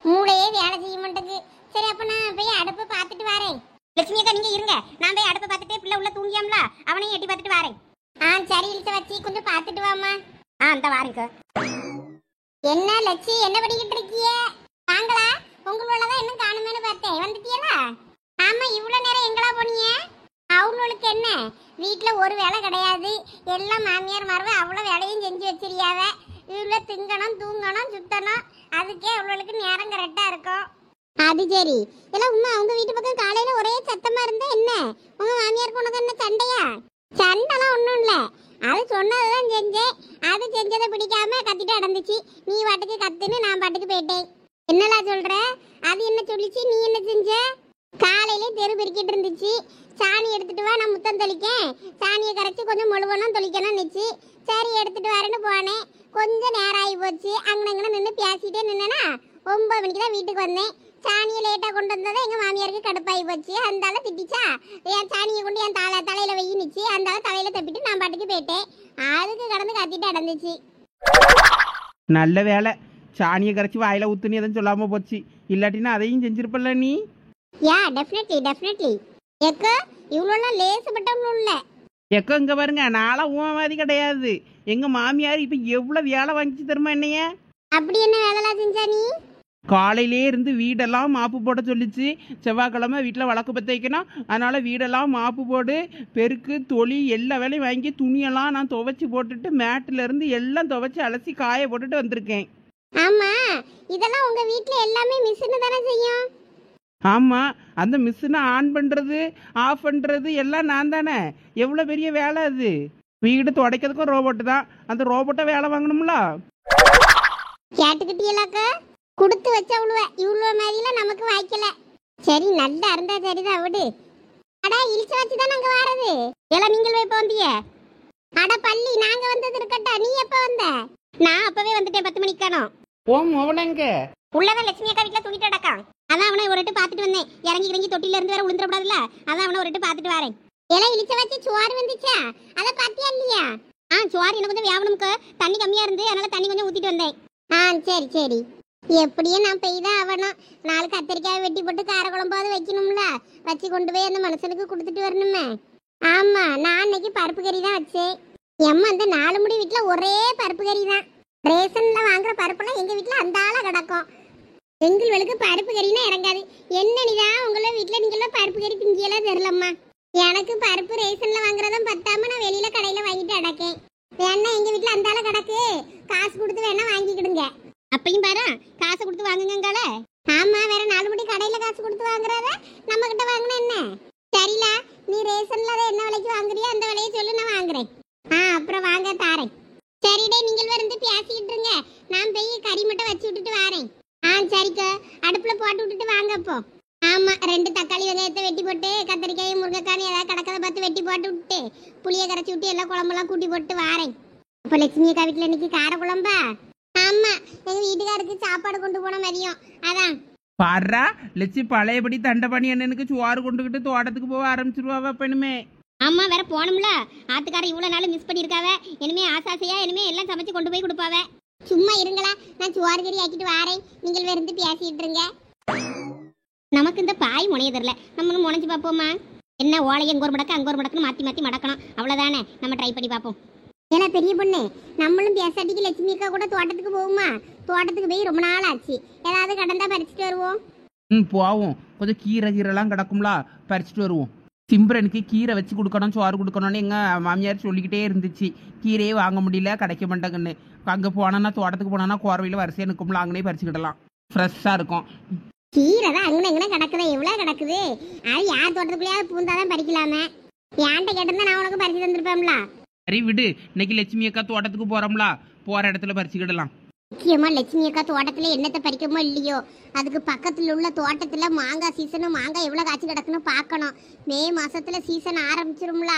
மூளையே வேலை செய்ய மாட்டேங்குது. சரி அப்ப நான் போய் அடுப்பை பார்த்துட்டு வரேன். லட்சுமி அக்கா நீங்க இருங்க, நான் போய் அடுப்பை பார்த்துட்டு பிள்ளை உள்ள தூங்கியாம்ல அவனையும் எட்டி பார்த்துட்டு வரேன். சரி இழுத்து வச்சு கொஞ்சம் பார்த்துட்டு வாமா. அந்த வாருங்க. என்ன லட்சி, என்ன பண்ணிக்கிட்டு இருக்கிய? வாங்களா, உங்களோடதான் இன்னும் காணுமேனு பார்த்தேன். வந்துட்டியலா? ஆமா, இவ்வளவு நேரம் எங்களா போனீங்க? அவ அவங்களுக்கு என்ன வீட்டுல ஒரு வேலை கிடையாது, எல்லாம் மாமியார் மருவ அவ்வளவு வேலையும் செஞ்சு வச்சிருக்காவ. இவ்வளோ திங்கணும் தூங்கணும் சுத்தணும், அதுக்கே அவங்களுக்கு நேரம் கரெக்டா இருக்கும். அது சரி. எல்லாம் உமா அவங்க வீட்டு பக்கம் காலையில ஒரே சத்தமா இருந்தா என்ன? உங்க மாமியாருக்கு உனக்கு என்ன சண்டையா? சண்டைலாம் ஒன்றும் இல்லை, அது சொன்னதுதான் செஞ்சேன். அது செஞ்சதை பிடிக்காம கத்திட்டு அடந்துச்சு. நீ பாட்டுக்கு கத்துன்னு நான் பாட்டுக்கு போயிட்டேன். என்னலா சொல்ற? அது என்ன சொல்லிச்சு, நீ என்ன செஞ்ச? காலையிலே தெரு பெருக்கிட்டு இருந்துச்சு. சாணி எடுத்துட்டு வா, நான் முத்தம் தெளிக்கேன், சாணியை கரைச்சி கொஞ்சம் முழுவனும் தொளிக்கணும்னு நிச்சு. சரி எடுத்துட்டு வரேன்னு போனேன். கொஞ்சம் நேரம் ஆகி போச்சு. அங்கனங்கன்னு நின்று பேசிட்டே நின்னேன்னா 9 மணிக்கு தான் வீட்டுக்கு வந்தேன். சாணியை லேட்டாக கொண்டு வந்ததை எங்கள் மாமியாருக்கு கடுப்பாகி போச்சு. அந்தால திட்டிச்சா, என் சாணியை கொண்டு என் தலையில வெயி நிச்சு. அந்தால தலையில தப்பிட்டு நான் பாட்டுக்கு போயிட்டேன். அதுக்கு கடந்து கத்திட்டு அடந்துச்சு. நல்ல வேலை, சாணியை கரைச்சி வாயில ஊத்துன்னு எதுவும் சொல்லாம போச்சு. இல்லாட்டினா அதையும் செஞ்சிருப்பல்ல நீ. Yeah definitely. எக்கோ இவ்வளோலாம் லேசப்பட்டவங்களும் இல்லை. எக்கோ இங்க பாருங்க, நான்லாம் ஊமாதி கிடையாது. எங்க மாமியார் இப்ப எவ்வளவு வேலை வாங்கிச்சு தருமா என்னைய. அப்படி என்ன வேலைலாம் செஞ்சா நீ? காலையிலே இருந்து வீடெல்லாம் மாப்பு போட சொல்லிச்சு. செவ்வாய்க்கிழமை வீட்டில் வழக்கு பற்ற வைக்கணும், அதனால் வீடெல்லாம் மாப்பு போடு, பெருக்கு தொளி எல்லா வேலையும் வாங்கி துணியெல்லாம் நான் துவைச்சி போட்டுட்டு மேட்டிலேருந்து எல்லாம் துவைச்சி அலசி காய போட்டுட்டு வந்திருக்கேன். ஆமா, இதெல்லாம் உங்க வீட்ல எல்லாமே மிஷின் தானே செய்யும்? ஆமாம், அந்த மிஷினை ஆன் பண்ணுறது ஆஃப் பண்ணுறது எல்லாம் நான் தானே. எவ்வளோ பெரிய வேலை அது. வீடு துடைக்கிறதுக்கும் ரோபோட்டு தான், அந்த ரோபோட்டை வேலை வாங்கணும்ல. கேட்டுக்கிட்டீங்களாக்கா? கொடுத்து வச்சவளுவ இவ்வளோ மாதிரிலாம் நமக்கு வாய்க்கல. சரி நல்லா இருந்தா சரிதான் விடு. அடா இழிச்ச வச்சு தான் நாங்க வாரது. எல்லாம் நீங்கள் எப்போ வந்தீங்க? அட பள்ளி நாங்க வந்தது இருக்கட்டா, நீ எப்போ வந்த? நான் அப்பவே வந்துட்டேன், 10 மணிக்கு காணோம். ஓ மோவனங்க உள்ளதான் லட்சுமி அக்கா வீட்டில் தூக்கிட்டு அடக்கான். அதான் அவனை ஒரு பார்த்துட்டு வந்தேன். இறங்கி தொட்டில இருந்து வேற விழுந்துடக்கூடாதுல்ல, அதான் அவனை ஒரு பார்த்துட்டு வரேன். எல்லாம் இழிச்ச வச்சு சோறு வந்துச்சா, அதை பாத்தியா இல்லையா? சோறு எனக்கு கொஞ்சம் வியாபனமுக்கு தண்ணி கம்மியா இருந்து, அதனால தண்ணி கொஞ்சம் ஊத்திட்டு வந்தேன். சரி எப்படியும் நான் பெய்தான் ஆகணும். 4 கத்திரிக்காய் வெட்டி போட்டு காரக்குழம்பாவது வைக்கணும்ல, வச்சு கொண்டு போய் அந்த மனுஷனுக்கு கொடுத்துட்டு வரணுமே. ஆமா, நான் அன்னைக்கு பருப்பு கறி தான் வச்சேன். எம்மா அந்த 4 முடி வீட்டுல ஒரே பருப்பு கறி தான். ரேஷன்ல வாங்குற பருப்புலாம் எங்க வீட்டுல அந்த ஆளா கிடக்கும். எங்களுக்கு பருப்பு கறினா இறங்காது. என்னதான் உங்கள வீட்டுல நீங்களும் பருப்பு கறி திங்கியெல்லாம் தெரியலம்மா. எனக்கு பருப்பு ரேஷன்ல வாங்குறதும் பத்தாம நான் வெளியில கடையில வாங்கிட்டு அடக்கேன். வேணா எங்க வீட்டுல அந்த ஆள கிடக்கு, காசு கொடுத்து வேணா வாங்கிக்கிடுங்க. அப்பையும் பாரு, காசை கொடுத்து வாங்குங்கங்கள. ஆமா, வேற 4 முடி கடையில காசு கொடுத்து வாங்குறத நம்ம கிட்ட வாங்கினா என்ன? சரில, நீ ரேஷன்ல அதை என்ன விலைக்கு வாங்குறியோ அந்த விலையை சொல்லு, நான் வாங்குறேன். அப்புறம் வாங்க தாரேன். சரிடே, நீங்கள் வந்து பேசிக்கிட்டு இருங்க, நான் போய் கறி மட்டும் வச்சு விட்டுட்டு வரேன். சரிக்கா, அடுப்புல போட்டு விட்டுட்டு வாங்க அப்போ. ஆமா, 2 தக்காளி வெங்காயத்தை வெட்டி போட்டு, கத்திரிக்காய் முருங்கைக்காய் ஏதாவது கிடக்கதை பார்த்து வெட்டி போட்டு விட்டு, புளியை கரைச்சி விட்டு எல்லாம் குழம்பெல்லாம் கூட்டி போட்டு வாரேன். அப்போ லட்சுமி அக்கா வீட்டுல இன்னைக்கு கார குழம்பா? ஆமா, எங்க வீட்டுக்காருக்கு சாப்பாடு கொண்டு போன மதியம், அதான். பாரா லட்சி பழையபடி தண்டபாணி அண்ணனுக்கு சோறு கொண்டுகிட்டு தோட்டத்துக்கு போக ஆரம்பிச்சிருவாவ பெண்ணுமே. ஆமா, வேற போனோம்ல. ஆத்துக்காரர் இவ்வளவு நாள் மிஸ் பண்ணிருக்காவ. இனிமே ஆசாசையா இனிமே எல்லாம் சமைச்சு கொண்டு போய் கொடுப்பாவ. சும்மா இருங்களா, நான் சோறு கறி ஆக்கிட்டு வாரேன், நீங்கள் வேற இருந்து பேசிட்டு இருங்க. நமக்கு இந்த பாய் முனைய தெரியல, நம்மளும் முனைச்சு பார்ப்போமா? என்ன ஓலையை அங்க ஒரு மடக்கு அங்க ஒரு மடக்குன்னு மாத்தி மடக்கணும், அவ்வளவுதானே. நம்ம ட்ரை பண்ணி பார்ப்போம். ஏன்னா பெரிய பொண்ணு, நம்மளும் பேசாட்டிக்கு லட்சுமி அக்கா கூட தோட்டத்துக்கு போவோமா? தோட்டத்துக்கு போய் ரொம்ப நாள் ஆச்சு, ஏதாவது கடந்தா பறிச்சுட்டு வருவோம். போவோம். கொஞ்சம் கீரைலாம் கிடக்கும்ல, பறிச்சுட்டு வருவோம். சிம்ரனுக்கு கீரை வச்சு கொடுக்கணும், சோறு கொடுக்கணும்னு எங்கள் மாமியார் சொல்லிக்கிட்டே இருந்துச்சு. கீரையே வாங்க முடியல, கிடைக்க மாட்டேங்கன்னு. அங்கே போனோன்னா தோட்டத்துக்கு போனோன்னா கோரவையில் வரிசையாக நிற்கும்ல, அங்கனே பறிச்சுக்கிடலாம், ஃப்ரெஷ்ஷாக இருக்கும். கீரை தான் அங்கே எங்கே கிடக்குது, எவ்வளோ கிடக்குது. அது யார் தோட்டத்துக்குள்ளேயாவது பூந்தாதான் பறிக்கலாமே. ஏன்ட்ட கேட்டிருந்தா நான் உனக்கு பறிச்சு தந்துருப்பேன்ல. சரி விடு, இன்னைக்கு லட்சுமி அக்கா தோட்டத்துக்கு போகிறோம்ல, போகிற இடத்துல பறிச்சுக்கிடலாம். முக்கியமா லட்சுமி அக்கா தோட்டத்துல என்னத்தை பறிக்கமோ இல்லையோ, அதுக்கு பக்கத்துல உள்ள தோட்டத்துல மாங்காய் சீசனு, மாங்காய் எவ்வளவு காய்ச்சி கிடக்குன்னு பார்க்கணும். மே மாசத்துல சீசன் ஆரம்பிச்சிரும்ல,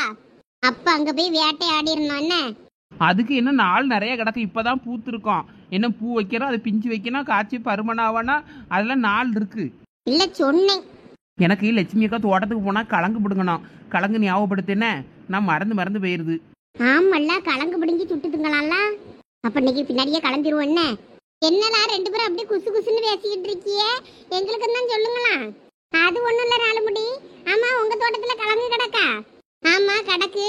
அப்ப அங்க போய் வேட்டையாடிடணும். என்ன அதுக்கு என்ன நாள் நிறைய கிடக்கு, இப்போதான் பூத்துருக்கோம். என்ன பூ வைக்கிறோம், அதை பிஞ்சு வைக்கணும், காய்ச்சி பருமனாவனா, அதெல்லாம் நாள் இருக்கு. இல்ல சொன்னேன். எனக்கு லட்சுமி அக்கா தோட்டத்துக்கு போனால் கலங்கு பிடுங்கணும். கலங்கு ஞாபகப்படுத்தேனே, நான் மறந்து போயிடுது. ஆமல்ல, கலங்கு பிடுங்கி சுட்டுதுங்களாம்ல. அப்ப இன்னைக்கு பின்னாடியே கிளம்பிடுவோம். என்ன என்னடா 2 பேரும் அப்படியே குசு குசுன்னு பேசிக்கிட்டு இருக்கியே, எங்களுக்கு தான் சொல்லுங்களா. அது ஒண்ணும் இல்ல 4 முடி. ஆமா, உங்க தோட்டத்துல கலங்கு கிடக்கா? ஆமா கிடக்கு.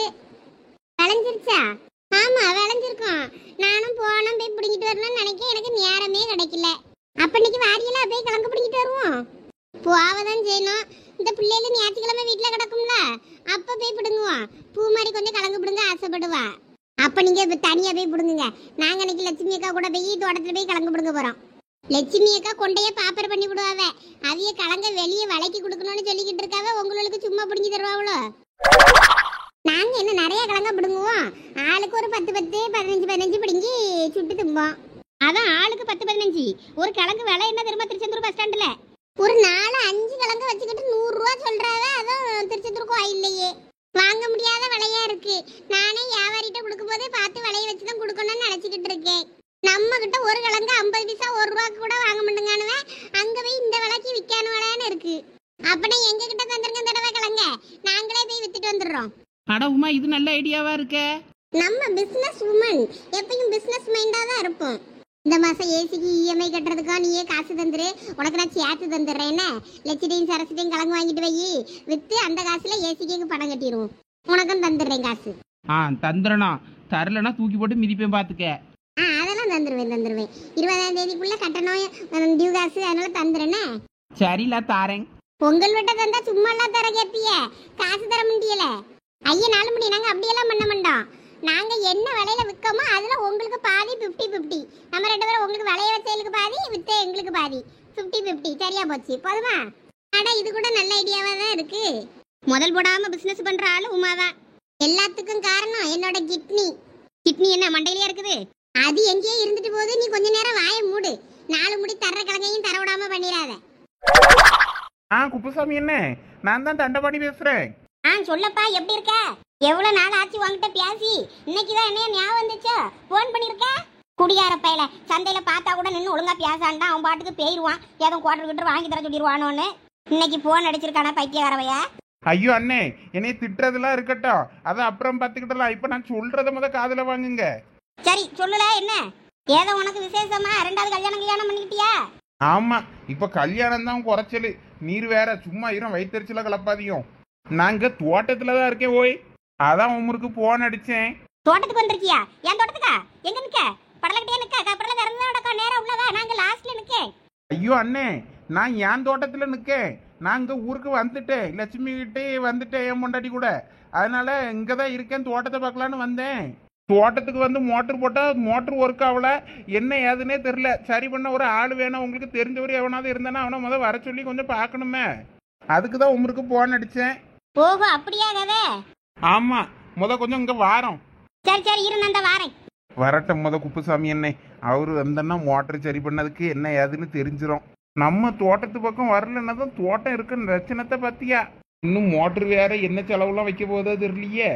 விளைஞ்சிருச்சா? ஆமா விளைஞ்சிருக்கோம். நானும் போனோம், போய் பிடிங்கிட்டு வரணும்னு நினைக்கிறேன், எனக்கு நேரமே கிடைக்கல. அப்ப இன்னைக்கு வாரியெல்லாம் போய் கலங்கு பிடிங்கிட்டு வருவோம். போவதான் செய்யணும். இந்த பிள்ளைகள் ஞாயிற்றுக்கிழமை வீட்டுல கிடக்கும்ல, அப்ப போய் பிடுங்குவோம். பூ மாதிரி கொஞ்சம் கலந்து பிடுங்க ஆசைப்படுவா. அப்ப நீங்க தனியா போய் பிடுங்குங்க. நாங்க இன்னைக்கு லட்சுமி அக்கா கூட போய் தோட்டத்துல போய் கலந்து பிடுங்க போறோம். லட்சுமி அக்கா கொண்டையே பாப்பர் பண்ணி விடுவாவ. அதைய கலங்க வெளியே வளைக்கி கொடுக்கணும்னு சொல்லிக்கிட்டு இருக்காவ. உங்களுக்கு சும்மா பிடுங்கி தருவாங்களோ? நாங்க என்ன நிறைய கலங்க பிடுங்குவோம். ஆளுக்கு ஒரு 10 10 15 பிடுங்கி சுட்டு தும்போம். அதான் ஆளுக்கு 10 15. ஒரு கிழங்கு விலை என்ன தெரியுமா திருச்செந்தூர் பஸ் ஸ்டாண்ட்ல? ஒரு 4 5 கிழங்கு வச்சுக்கிட்டு 100 ரூபா சொல்றாவ. அதான் திருச்செந்தூர் கோயில்லையே வாங்க முடியாத விலையா இருக்கு. நானே வியாபாரிட்ட கொடுக்கும் போதே பார்த்து விலைய வச்சுதான் கொடுக்கணும்னு நினைச்சுக்கிட்டு இருக்கேன். நம்ம கிட்ட ஒரு கிழங்கு 50 பைசா 1 ரூபாய்க்கு கூட வாங்க மாட்டேங்கானுவே. அங்க போய் இந்த விலைக்கு விற்கானுவலான்னு இருக்கு. அப்பனா எங்க கிட்ட தந்துருங்க தடவை கிழங்க, நாங்களே போய் வித்துட்டு வந்துடுறோம். அட உமா, இது நல்ல ஐடியாவா இருக்கே. நம்ம பிசினஸ் உமன் எப்பயும் பிசினஸ் மைண்டா தான் இருப்போம். இந்த மாசம் ஏசிக்கு இஎம்ஐ கட்டுறதுக்கா நீயே காசு தந்துரு, உனக்கு நான் சேர்த்து தந்துடுறேன்னு லட்சத்தையும் சரசத்தையும் கிழங்கு வாங்கிட்டு போய் வித்து அந்த காசுல ஏசிக்கு பணம் கட்டிடுவோம். உனக்கும் தந்துடுறேன் காசு. தந்துடனா, தரலனா தூக்கி போட்டு மிதிப்பேன் பாத்துக்க. அதெல்லாம் தந்துருவேன் 20ஆம் தேதிக்குள்ள கட்டணும் டியூ காசு, அதனால தந்துடுறேனே. சரில தாரேன். பொங்கல் விட்ட தந்தா சும்மா எல்லாம் தர கேப்பிய, காசு தர முடியல. ஐயா 4 மணி நாங்க அப்படியெல்லாம் பண்ண மாட்டோம். நாங்க என்ன விலையில விற்கமோ அதுல உங்களுக்கு பாதி 50-50. நம்ம 2 பேரும் உங்களுக்கு விலைய வச்சதுக்கு பாதி, வித்த எங்களுக்கு பாதி 50-50. சரியா போச்சு, போதுமா? அட இது கூட நல்ல ஐடியாவா தான் இருக்கு. முதல் போடாம பிசினஸ் பண்ற ஆளு உமாதான். எல்லாத்துக்கும் காரணம் என்னோட கிட்னி. கிட்னி என்ன மண்டையிலே இருக்குது? அது எங்கேயே இருந்துட்டு போகுது. நீ கொஞ்ச நேரம் வாயை மூடு. 4 முடி தர்ற கிழங்கையும் தர விடாம பண்ணிடாத. குப்புசாமி என்ன, நான் தான் தண்டபாணி பேசுறேன். சொல்லப்பா, எப்படி இருக்க? எவ்வளவு நாள் ஆச்சு உன்கிட்ட பேசி? இன்னைக்குதான் என்னைய ஞாபகம் வந்துச்சோ போன் பண்ணிருக்க? குடியார பையல சந்தையில பார்த்தா கூட நின்று ஒழுங்கா பேசாண்டா அவன் பாட்டுக்கு போயிருவான். ஏதோ குவார்டர் வாங்கி தர சொல்லிடுவானோன்னு இன்னைக்கு போன் அடிச்சிருக்கானா பைத்தியக்காரவையா? ஐயோ அண்ணே, என்னைய திட்டுறதுலாம் இருக்கட்டும், அதை அப்புறம் பார்த்துக்கிட்டலாம். இப்ப நான் சொல்றத காதுல வாங்குங்க. சரி சொல்லல, என்ன ஏதோ உனக்கு விசேஷமா 2வது கல்யாணம் பண்ணிக்கிட்டியா? ஆமா, இப்ப கல்யாணம் தான் குறைச்சலு. நீர் வேற சும்மா வயிற்றுல கலப்பாதியும். நாங்க தோட்டத்துல தான் இருக்கேன். ஓய், அதான் உமருக்கு போன் அடிச்சேன். தோட்டத்துக்கு வந்திருக்கியா? என் தோட்டத்துக்கா? எங்க நிக்க? படலக்கிட்டே நிக்க? படல திறந்து நடக்க நேரம் உள்ளதா? நாங்க லாஸ்ட்ல நிக்கேன். ஐயோ அண்ணே, நான் என் தோட்டத்துல நிக்கேன். நான் இங்க ஊருக்கு வந்துட்டேன், லட்சுமி கிட்டே வந்துட்டேன் என் பொண்டாட்டி கூட. அதனால இங்கதான் இருக்கேன், தோட்டத்தை பார்க்கலான்னு வந்தேன். தோட்டத்துக்கு வந்து மோட்டர் போட்டா மோட்டர் ஒர்க் ஆகல, என்ன ஏதுன்னே தெரியல. சரி பண்ண ஒரு ஆள் வேணும். உங்களுக்கு தெரிஞ்சவர் எவனாவது இருந்தானா அவனை முதல் வர சொல்லி கொஞ்சம் பார்க்கணுமே. அதுக்குதான் உமருக்கு போன் அடிச்சேன். ஓஹோ, அப்படியா கதை? ஆமா, கொஞ்சம் இங்க வாரம். சரி சரி இரு, நான் வாரேன். வரட்டும் குப்புசாமி என்ன, அவரு வந்தன்னா மோட்டர் சரி பண்ணதுக்கு என்ன ஏதுன்னு தெரிஞ்சிடும். நம்ம தோட்டத்து பக்கம் வரலன்னா தான் தோட்டம் இருக்குன்னு லட்சணத்தை பத்தியா. இன்னும் மோட்டர் வேற என்ன செலவுலாம் வைக்க போதோ தெரியலையே.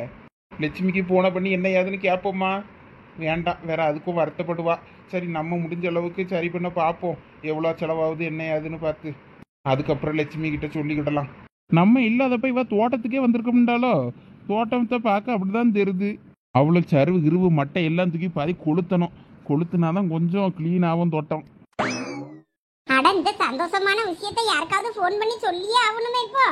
லட்சுமிக்கு போன பண்ணி என்ன ஏதுன்னு கேட்போமா? வேண்டாம், வேற அதுக்கும் வருத்தப்படுவா. சரி, நம்ம முடிஞ்ச அளவுக்கு சரி பண்ண பார்ப்போம். எவ்வளோ செலவாகுது என்ன ஏதுன்னு பார்த்து அதுக்கப்புறம் லட்சுமி கிட்ட சொல்லிக்கிடலாம். நம்ம இல்லாதப்ப இவ தோட்டத்துக்கே வந்திருக்கோம்டாலோ. தோட்டத்தை பார்க்க அப்படிதான் தெரியுது. அவ்வளோ சருவு கிருவு மட்டை எல்லாம் தூக்கி பாதி கொளுத்துனாதான் கொஞ்சம் கிளீன் ஆகும் தோட்டம். அட, இந்த சந்தோஷமான விஷயத்தை யாருக்காவது போன் பண்ணி சொல்லியே ஆகணுமே. இப்போ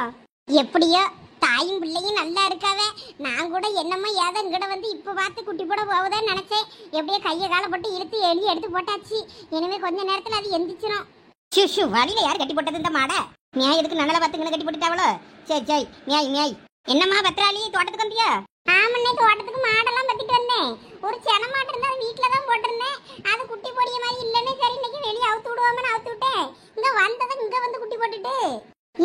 எப்படியோ தாயும் பிள்ளையும் நல்லா இருக்காவே. நான் கூட என்னம்மா ஏதோ இங்கட வந்து இப்ப பார்த்து குட்டி போட போகுதான்னு நினைச்சேன். எப்படியோ கையை காலை போட்டு இழுத்து எழுதி எடுத்து போட்டாச்சு. எனவே கொஞ்ச நேரத்துல அது எந்திரிச்சிடும். ஷூ, வழியில யார் கட்டி போட்டது இந்த மாடை? நியாய் எதுக்கு நல்லா பார்த்துங்கன்னு கட்டி போட்டுட்டாவளோ? சரி நியாய். என்னம்மா பத்ராளி, தோட்டத்துக்கு வந்தியா? ஆமண்ணே, தோட்டத்துக்கு மாடெல்லாம் பத்திட்டு வந்தேன். ஒரு சென மாட்டு இருந்தா வீட்டுல தான் போட்டிருந்தேன். அது குட்டி பொடிய மாதிரி இல்லன்னு சரி இன்னைக்கு வெளியே அவுத்து விடுவோம்னு அவுத்து விட்டேன். இங்க வந்ததும் இங்க வந்து குட்டி போட்டுட்டு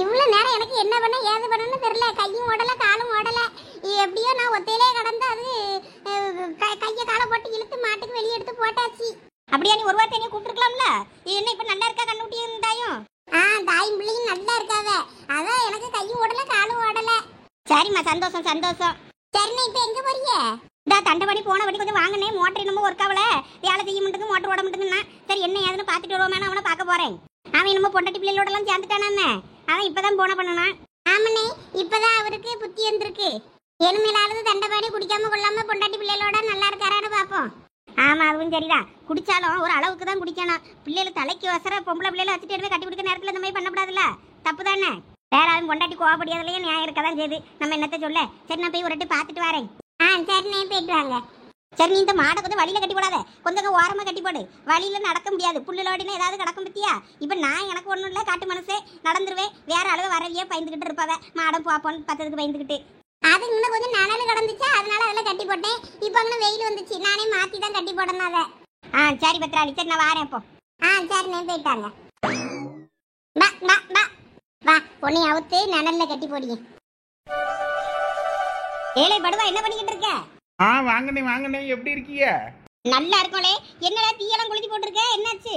இவ்வளவு நேரம் எனக்கு என்ன பண்ண ஏது பண்ணணும்னு தெரியல. கையும் ஓடல காலும் ஓடல. எப்படியோ நான் ஒத்தையிலே கடந்து அது கையை காலை போட்டு இழுத்து மாட்டுக்கு வெளியே எடுத்து போட்டாச்சு. அப்படியா? நீ ஒரு வார்த்தை கூப்பிட்டுருக்கலாம்ல. என்ன இப்ப நல்லா இருக்கா கண்ணுட்டி தாயும்? தாயும் பிள்ளையும் நல்லா இருக்காவ. அதான் எனக்கு கையும் ஓடல காலும் ஓடல. சரிம்மா, சந்தோஷம். சரிண்ணே, இப்ப எங்க போறீங்க? தண்டபடி போன படி கொஞ்சம் வாங்கினே. மோட்டர் என்னமோ ஒர்க் ஆகல, வேலை செய்ய மாட்டேங்குது, மோட்டர் ஓட மாட்டேங்குன்னா. சரி என்ன ஏதுன்னு பாத்துட்டு வருவோமே, அவனை பார்க்க போறேன். அவன் என்னமோ பொண்டாட்டி பிள்ளைகளோட எல்லாம் சேர்ந்துட்டானே. அவன் இப்பதான் போன பண்ணனா. ஆமண்ணே, இப்பதான் அவருக்கு புத்தி வந்திருக்கு. இனிமேலாவது தண்டபாடி குடிக்காம கொள்ளாம பொண்டாட்டி பிள்ளைகளோட நல்லா இருக்காரான்னு பாப்போம். ஆமா, அதுவும் சரிதான். குடிச்சாலும் ஒரு அளவுக்கு தான் குடிக்கணும். பிள்ளைகள் தலைக்கு வசர பொம்பளை பிள்ளைகளை வச்சுட்டு கட்டி பிடிக்க நேரத்துல இந்த மாதிரி பண்ணக்கூடாதுல்ல. தப்பு தானே? வேற அவன் பொண்டாட்டி கோவப்படியாதுலயே நியாயம் இருக்கதான் செய்யுது. நம்ம என்னத்த சொல்ல. சரி, நான் போய் ஒரு வாட்டி பாத்துட்டு வரேன். சரிண்ணே, போயிட்டு வாங்க. சரி நீ இந்த மாடை கொஞ்சம் வழியில கட்டி போடாத, கொஞ்சம் ஓரமா கட்டி போடு. வழியில நடக்க முடியாது, புல்லுலோடினா ஏதாவது கிடக்கும் பத்தியா. இப்ப நான் எனக்கு ஒண்ணும் இல்ல, காட்டு மனசே நடந்துருவேன். வேற அளவு வரவியே பயந்துகிட்டு இருப்பாவ, மாடம் பாப்போன்னு பத்ததுக்கு பயந்துகிட்டு. அது இன்னும் கொஞ்சம் நனல் கிடந்துச்சு, அதனால அதெல்லாம் கட்டி போட்டேன். இப்ப அங்கே வெயில் வந்துச்சு, நானே மாத்தி தான் கட்டி போடணும் அதை. சரி பத்ராளி, சரி நான் வாரேன் இப்போ. சரி நான் போயிட்டாங்க. பா பா பா வா, பொண்ணை அவுத்து நனல்ல கட்டி போடிங்க. ஏழை படுவா, என்ன பண்ணிக்கிட்டு இருக்க? வாங்கண்ணே எப்படி இருக்கீங்க? நல்லா இருக்கோலே. என்னடா தீயெல்லாம் குளிச்சு போட்டிருக்க, என்னாச்சு?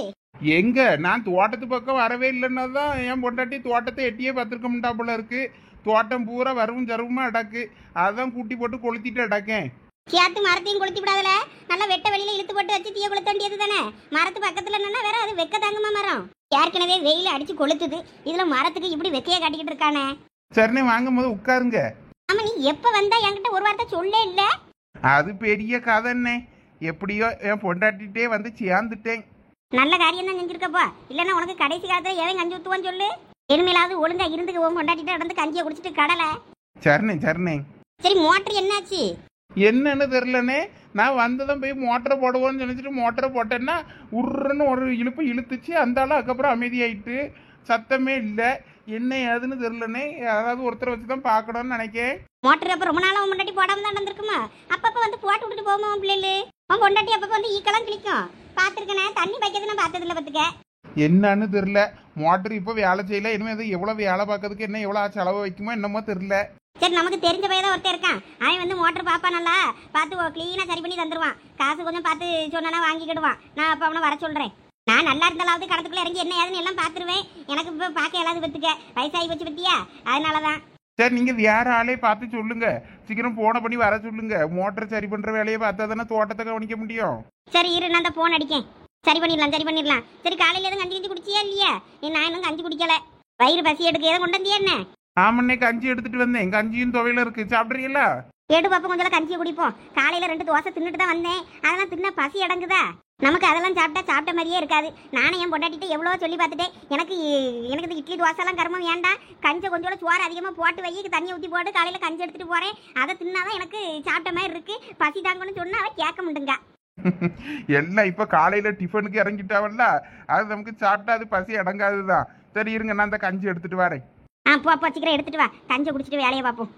எங்க நான் தோட்டத்து பக்கம் வரவே இல்லைன்னா தான் என் பொண்டாட்டி தோட்டத்தை எட்டியே பார்த்துருக்க முடியா போல இருக்கு. தோட்டம் பூரா வரவும் ஜருவுமா அடக்கு, அதான் கூட்டி போட்டு கொளுத்திட்டு அடக்கேன். கியாத்து மரத்தையும் கொளுத்தி விடாதல, நல்லா வெட்ட வெளியில இழுத்து போட்டு வச்சு தீய கொளுத்த வேண்டியது தானே. மரத்து பக்கத்துல என்னன்னா வேற அது வெக்க தாங்குமா மரம். ஏற்கனவே வெயில அடிச்சு கொளுத்துது, இதுல மரத்துக்கு இப்படி வெக்கைய காட்டிக்கிட்டு இருக்கானே. சரிண்ணே வாங்கும் போது உட்காருங்க. ஆமா, நீ எப்ப வந்தா என்கிட்ட ஒரு வார்த்தை சொல்லே இல்ல. அது பெரிய கதைண்ணே, எப்படியோ என் பொண்டாட்டிகிட்டே வந்து சேர்ந்துட்டேன். நல்ல காரியம் தான் செஞ்சிருக்கப்பா, இல்லன்னா உனக்கு கடைசி காலத்துல எவன் கஞ்சி ஊத்துவான்னு சொல்லு. இனிமேலாவது ஒழுங்கா இருந்துக்கு உன் பொண்டாட்டிட்ட நடந்து கஞ்சியை குடிச்சிட்டு கடலை. சரிண்ணே. சரி மோட்டர் என்னாச்சு? என்னன்னு தெரிலனே, நான் வந்ததும் போய் மோட்டரை போடுவோன்னு நினைச்சிட்டு மோட்டரை போட்டேன்னா உருன்னு ஒரு இழுப்பு இழுத்துச்சு. அந்த ஆளும் அதுக்கப்புறம் அமைதியாயிட்டு சத்தமே இல்லை. என்ன ஏதுன்னு தெரிலனே, யாராவது ஒருத்தரை வச்சு தான் பார்க்கணும்னு நினைக்கேன். மோட்டர் அப்ப ரொம்ப நாளா உன் பொண்டாட்டி போடாம தான் நடந்திருக்குமா? அப்பப்ப வந்து போட்டு விட்டுட்டு போமா உன் பிள்ளைல. உன் பொண்டாட்டி அப்பப்ப வந்து ஈக்கெல்லாம் கிளிக்கும், பாத்துருக்கேனே. தண்ணி வைக்கிறது நான் பார்த்ததில்ல பத்துக்க. என்னன்னு தெரில, மோட்டர் இப்போ வேலை செய்யல. இனிமேல் அது எவ்வளோ வேலை பார்க்கறதுக்கு என்ன எவ்வளோ செலவு வைக்குமோ என்னமோ தெரில. சரி, நமக்கு தெரிஞ்ச பையதான் ஒருத்தர் இருக்கான், அவன் வந்து மோட்டர் பாப்பா நல்லா பார்த்து கிளீனா சரி பண்ணி தந்துருவான். காசு கொஞ்சம் பார்த்து சொன்னா வாங்கிக்கிடுவான். நான் அப்ப அவனை வர சொல்றேன். நான் நல்லா இருந்தாலாவது கடத்துக்குள்ள இறங்கி என்ன ஏதுன்னு எல்லாம் பார்த்துருவேன். எனக்கு இப்போ பார்க்க எல்லாவது பத்துக்க வயசாகி வச்சு பத்தியா, அதனாலதான். சரி, நீங்கள் வேற ஆளே பார்த்து சொல்லுங்க, சீக்கிரம் போனை பண்ணி வர சொல்லுங்க. மோட்டர் சரி பண்ணுற வேலையை பார்த்தா தானே தோட்டத்தை கவனிக்க முடியும். சரி இரு, நான் அந்த போன் அடிக்கேன். சரி பண்ணிடலாம். சரி, காலையில எதுவும் கஞ்சி குடிச்சியா இல்லையா? நான் இன்னும் கஞ்சி குடிக்கல, வயிறு பசி எடுக்க. எதுவும் கொண்டு வந்தியா என்ன? ஆமண்ணே, கஞ்சி எடுத்துட்டு வந்தேன். கஞ்சியும் துவையில இருக்கு, சாப்பிட்றீங்களா? கேடு பாப்பா, கொஞ்சம் கஞ்சியை குடிப்போம். காலையில 2 தோசை தின்னுட்டு தான் வந்தேன், அதெல்லாம் தின்ன பசி அடங்குதா? நமக்கு அதெல்லாம் சாப்பிட்ட மாதிரியே இருக்காது. நானே என் பொண்டாட்டிட்டு எவ்வளோ சொல்லி பார்த்துட்டேன், எனக்கு இந்த இட்லி தோசைலாம் கருமம் வேண்டாம், கஞ்சை கொஞ்சோட சோறு அதிகமாக போட்டு வை, தண்ணியை ஊற்றி போட்டு காலையில் கஞ்சி எடுத்துட்டு போகிறேன். அதை தின்னாதான் எனக்கு சாப்பிட்ட மாதிரி இருக்கு. பசி தாங்கன்னு சொன்னா அவன் கேட்க முடியுங்க. எல்லாம் இப்போ காலையில் டிஃபனுக்கு இறங்கிட்டாவல்ல, அது நமக்கு சாப்பிட்டா அது பசி அடங்காதுதான். சரி இருங்க, நான் அந்த கஞ்சி எடுத்துட்டு வரேன். போ சீக்கிரம் எடுத்துட்டு வா, கஞ்சி குடிச்சிட்டு வேலையை பார்ப்போம்.